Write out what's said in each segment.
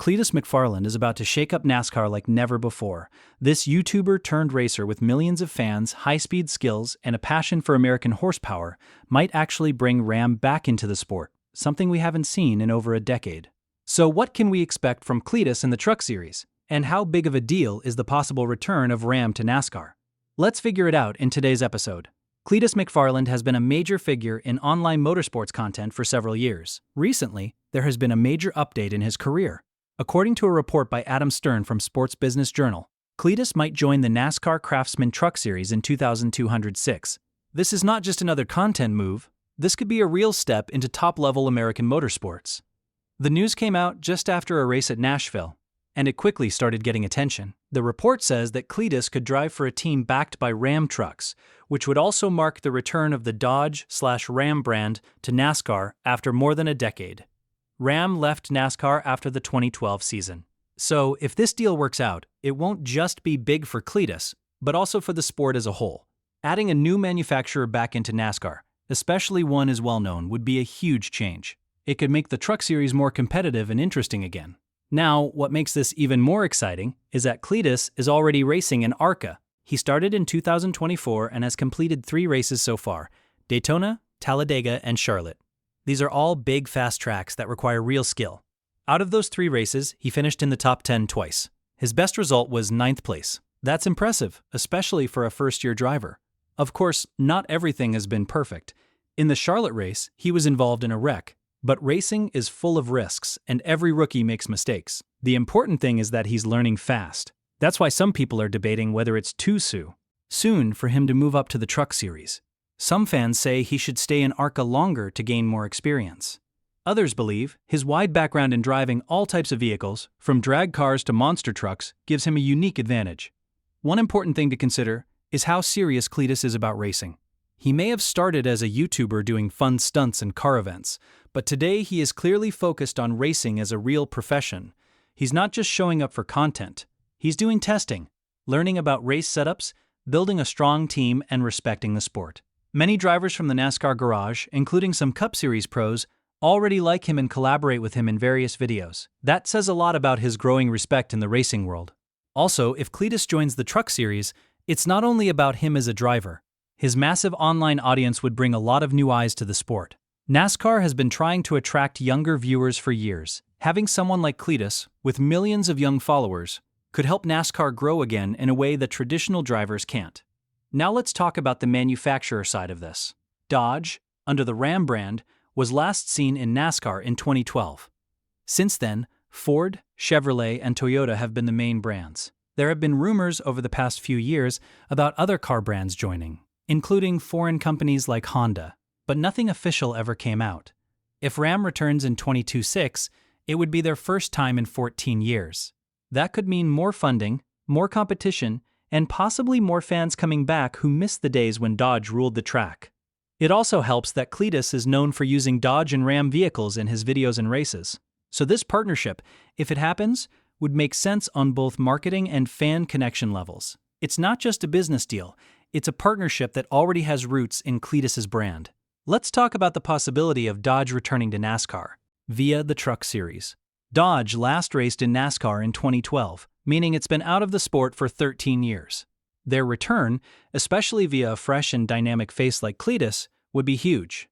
Cleetus McFarland is about to shake up NASCAR like never before. This YouTuber turned racer with millions of fans, high-speed skills, and a passion for American horsepower might actually bring Ram back into the sport, something we haven't seen in over a decade. So what can we expect from Cletus in the Truck Series? And how big of a deal is the possible return of Ram to NASCAR? Let's figure it out in today's episode. Cletus McFarland has been a major figure in online motorsports content for several years. Recently, there has been a major update in his career. According to a report by Adam Stern from Sports Business Journal, Cletus might join the NASCAR Craftsman Truck Series in 2206. This is not just another content move, this could be a real step into top-level American motorsports. The news came out just after a race at Nashville, and it quickly started getting attention. The report says that Cletus could drive for a team backed by Ram trucks, which would also mark the return of the Dodge/Ram brand to NASCAR after more than a decade. Ram left NASCAR after the 2012 season. So, if this deal works out, it won't just be big for Cletus, but also for the sport as a whole. Adding a new manufacturer back into NASCAR, especially one as well-known, would be a huge change. It could make the Truck Series more competitive and interesting again. Now, what makes this even more exciting is that Cletus is already racing in ARCA. He started in 2024 and has completed 3 races so far: Daytona, Talladega, and Charlotte. These are all big, fast tracks that require real skill. Out of those 3 races, he finished in the top 10 twice. His best result was 9th place. That's impressive, especially for a first-year driver. Of course, not everything has been perfect. In the Charlotte race, he was involved in a wreck. But racing is full of risks, and every rookie makes mistakes. The important thing is that he's learning fast. That's why some people are debating whether it's too soon for him to move up to the Truck Series. Some fans say he should stay in ARCA longer to gain more experience. Others believe his wide background in driving all types of vehicles, from drag cars to monster trucks, gives him a unique advantage. One important thing to consider is how serious Cletus is about racing. He may have started as a YouTuber doing fun stunts and car events, but today he is clearly focused on racing as a real profession. He's not just showing up for content. He's doing testing, learning about race setups, building a strong team, and respecting the sport. Many drivers from the NASCAR garage, including some Cup Series pros, already like him and collaborate with him in various videos. That says a lot about his growing respect in the racing world. Also, if Cletus joins the Truck Series, it's not only about him as a driver. His massive online audience would bring a lot of new eyes to the sport. NASCAR has been trying to attract younger viewers for years. Having someone like Cletus, with millions of young followers, could help NASCAR grow again in a way that traditional drivers can't. Now let's talk about the manufacturer side of this. Dodge, under the Ram brand, was last seen in NASCAR in 2012. Since then, Ford, Chevrolet, and Toyota have been the main brands. There have been rumors over the past few years about other car brands joining, including foreign companies like Honda, but nothing official ever came out. If Ram returns in 2026, it would be their first time in 14 years. That could mean more funding, more competition, and possibly more fans coming back who missed the days when Dodge ruled the track. It also helps that Cletus is known for using Dodge and Ram vehicles in his videos and races. So this partnership, if it happens, would make sense on both marketing and fan connection levels. It's not just a business deal, it's a partnership that already has roots in Cletus's brand. Let's talk about the possibility of Dodge returning to NASCAR via the Truck Series. Dodge last raced in NASCAR in 2012, meaning it's been out of the sport for 13 years. Their return, especially via a fresh and dynamic face like Cletus, would be huge.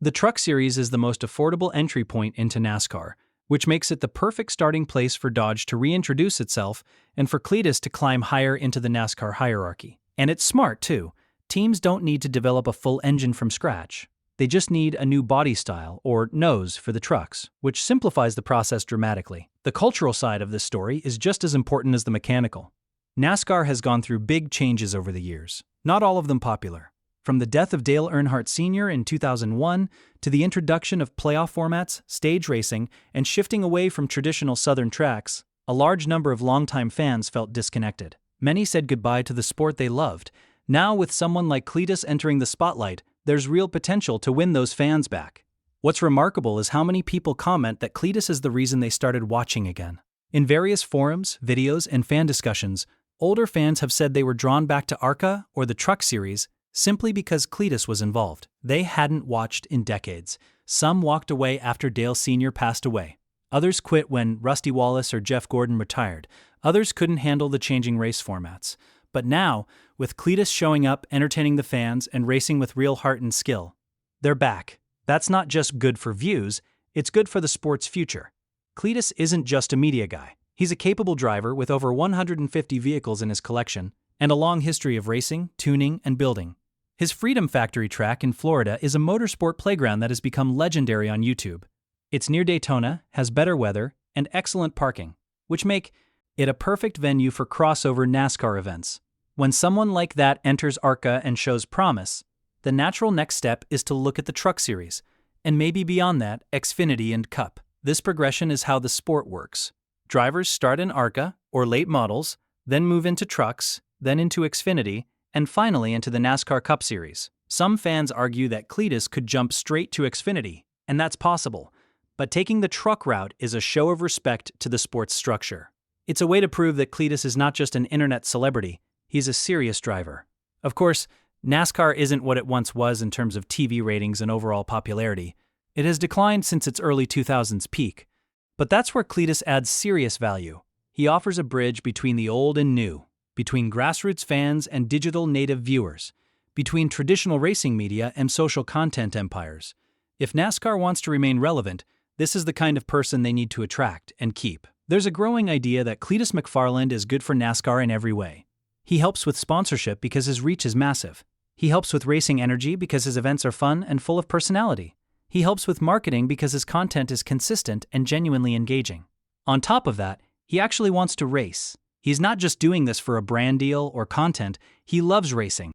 The Truck Series is the most affordable entry point into NASCAR, which makes it the perfect starting place for Dodge to reintroduce itself and for Cletus to climb higher into the NASCAR hierarchy. And it's smart, too. Teams don't need to develop a full engine from scratch. They just need a new body style, or nose, for the trucks, which simplifies the process dramatically. The cultural side of this story is just as important as the mechanical. NASCAR has gone through big changes over the years, not all of them popular. From the death of Dale Earnhardt Sr. in 2001 to the introduction of playoff formats, stage racing, and shifting away from traditional Southern tracks, a large number of longtime fans felt disconnected. Many said goodbye to the sport they loved. Now, with someone like Cletus entering the spotlight, there's real potential to win those fans back. What's remarkable is how many people comment that Cletus is the reason they started watching again. In various forums, videos, and fan discussions, older fans have said they were drawn back to ARCA or the Truck Series simply because Cletus was involved. They hadn't watched in decades. Some walked away after Dale Sr. passed away. Others quit when Rusty Wallace or Jeff Gordon retired. Others couldn't handle the changing race formats. But now, with Cletus showing up, entertaining the fans, and racing with real heart and skill, they're back. That's not just good for views, it's good for the sport's future. Cletus isn't just a media guy. He's a capable driver with over 150 vehicles in his collection and a long history of racing, tuning, and building. His Freedom Factory track in Florida is a motorsport playground that has become legendary on YouTube. It's near Daytona, has better weather, and excellent parking, which make it a perfect venue for crossover NASCAR events. When someone like that enters ARCA and shows promise, the natural next step is to look at the Truck Series, and maybe beyond that, Xfinity and Cup. This progression is how the sport works. Drivers start in ARCA, or late models, then move into trucks, then into Xfinity, and finally into the NASCAR Cup Series. Some fans argue that Cletus could jump straight to Xfinity, and that's possible, but taking the truck route is a show of respect to the sport's structure. It's a way to prove that Cletus is not just an internet celebrity, he's a serious driver. Of course, NASCAR isn't what it once was in terms of TV ratings and overall popularity. It has declined since its early 2000s peak. But that's where Cletus adds serious value. He offers a bridge between the old and new, between grassroots fans and digital native viewers, between traditional racing media and social content empires. If NASCAR wants to remain relevant, this is the kind of person they need to attract and keep. There's a growing idea that Cletus McFarland is good for NASCAR in every way. He helps with sponsorship because his reach is massive. He helps with racing energy because his events are fun and full of personality. He helps with marketing because his content is consistent and genuinely engaging. On top of that, he actually wants to race. He's not just doing this for a brand deal or content, he loves racing.